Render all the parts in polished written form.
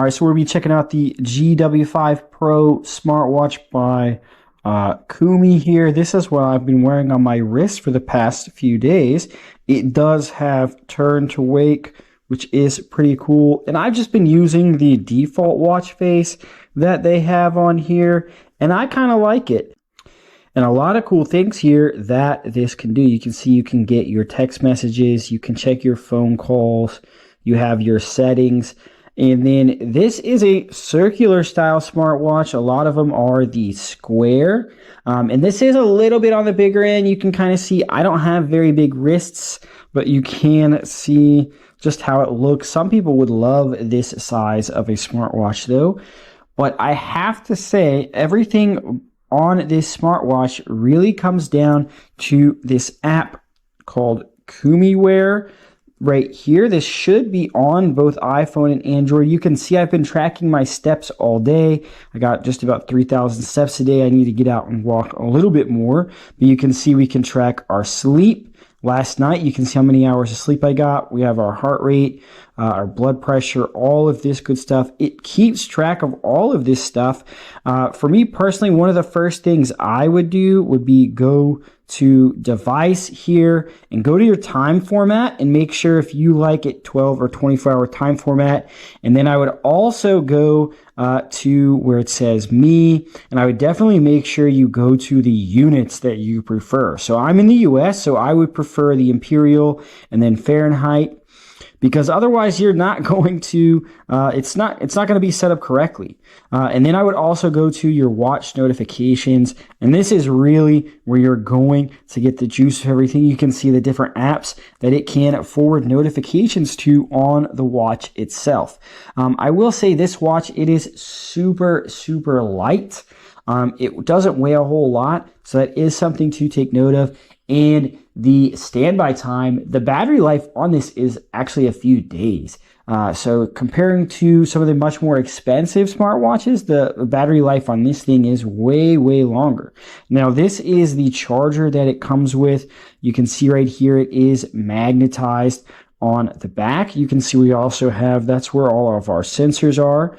right, so we'll be checking out the GW5 Pro smartwatch by Kumi here. This is what I've been wearing on my wrist for the past few days. It does have turn to wake, which is pretty cool. And I've just been using the default watch face that they have on here, and I kind of like it. And a lot of cool things here that this can do. You can see you can get your text messages, you can check your phone calls, you have your settings. And then this is a circular style smartwatch. A lot of them are the square. And this is a little bit on the bigger end. You can kind of see I don't have very big wrists, but you can see just how it looks. Some people would love this size of a smartwatch though. But I have to say everything on this smartwatch really comes down to this app called Kumi right here. This should be on both iPhone and Android. You can see I've been tracking my steps all day. I got just about 3,000 steps a day. I need to get out and walk a little bit more. But you can see we can track our sleep. Last night, you can see how many hours of sleep I got. We have our heart rate, our blood pressure, all of this good stuff. It keeps track of all of this stuff. For me personally, one of the first things I would do would be go to device here and go to your time format and make sure if you like it 12 or 24-hour time format. And then I would also go to where it says me, and I would definitely make sure you go to the units that you prefer. So I'm in the US, so I would prefer the imperial and then Fahrenheit, because otherwise you're not going to, it's not going to be set up correctly. And then I would also go to your watch notifications, and this is really where you're going to get the juice of everything. You can see the different apps that it can forward notifications to on the watch itself. I will say this watch, it is super, super light. It doesn't weigh a whole lot, so that is something to take note of. And the standby time, the battery life on this is actually a few days. So comparing to some of the much more expensive smartwatches, the battery life on this thing is way, way longer. Now, this is the charger that it comes with. You can see right here, it is magnetized on the back. You can see we also have, that's where all of our sensors are.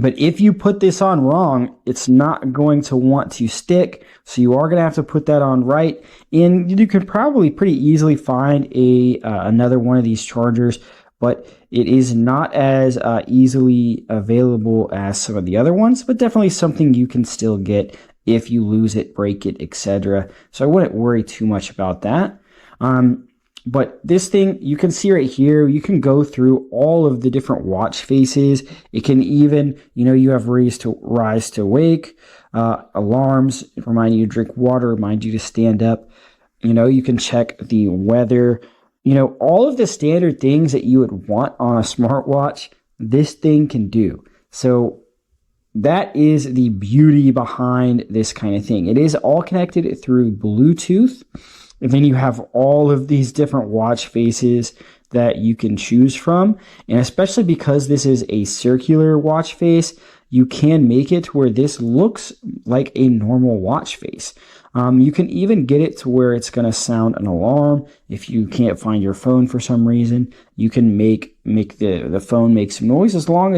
But if you put this on wrong, it's not going to want to stick. So you are going to have to put that on right. And you can probably pretty easily find another one of these chargers, but it is not as easily available as some of the other ones, but definitely something you can still get if you lose it, break it, etc. So I wouldn't worry too much about that. But this thing, you can see right here, you can go through all of the different watch faces. It can even, you have rise to wake, alarms, remind you to drink water, remind you to stand up. You can check the weather. All of the standard things that you would want on a smartwatch, this thing can do. So that is the beauty behind this kind of thing. It is all connected through Bluetooth. And then you have all of these different watch faces that you can choose from. And especially because this is a circular watch face, you can make it where this looks like a normal watch face. You can even get it to where it's going to sound an alarm. If you can't find your phone for some reason, you can make the phone make some noise as long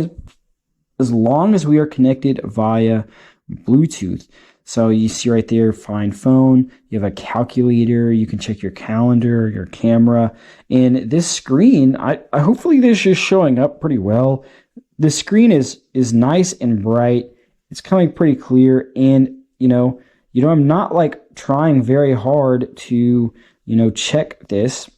as we are connected via Bluetooth. So you see right there, find phone, you have a calculator, you can check your calendar, your camera, and this screen, I hopefully this is showing up pretty well. The screen is nice and bright. It's coming pretty clear, and I'm not like trying very hard to, check this.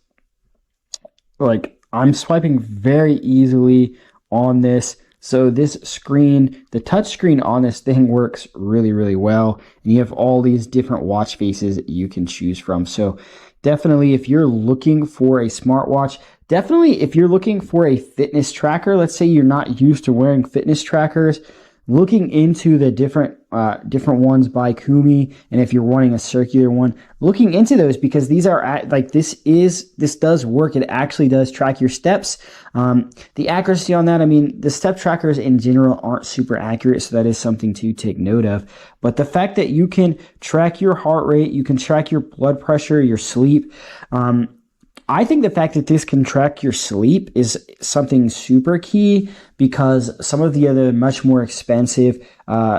Like I'm swiping very easily on this. So this screen, the touch screen on this thing works really, really well. And you have all these different watch faces you can choose from. So definitely if you're looking for a smartwatch, definitely if you're looking for a fitness tracker, let's say you're not used to wearing fitness trackers, looking into the different ones by Kumi, and if you're wanting a circular one, looking into those, because these are this does work. It actually does track your steps. The accuracy on that, the step trackers in general aren't super accurate, so that is something to take note of. But the fact that you can track your heart rate, you can track your blood pressure, your sleep, I think the fact that this can track your sleep is something super key, because some of the other much more expensive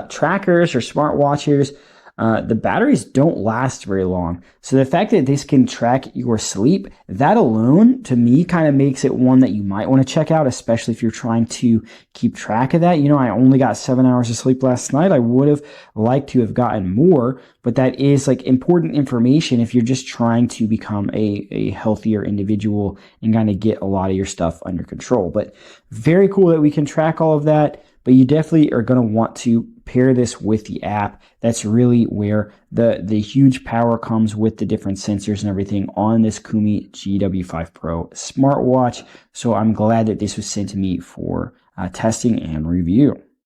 trackers or smartwatches, the batteries don't last very long. So the fact that this can track your sleep, that alone to me kind of makes it one that you might want to check out, especially if you're trying to keep track of that. I only got 7 hours of sleep last night. I would have liked to have gotten more, but that is like important information if you're just trying to become a healthier individual and kind of get a lot of your stuff under control. But very cool that we can track all of that. But you definitely are going to want to pair this with the app. That's really where the huge power comes, with the different sensors and everything on this Kumi GW5 Pro smartwatch. So I'm glad that this was sent to me for testing and review.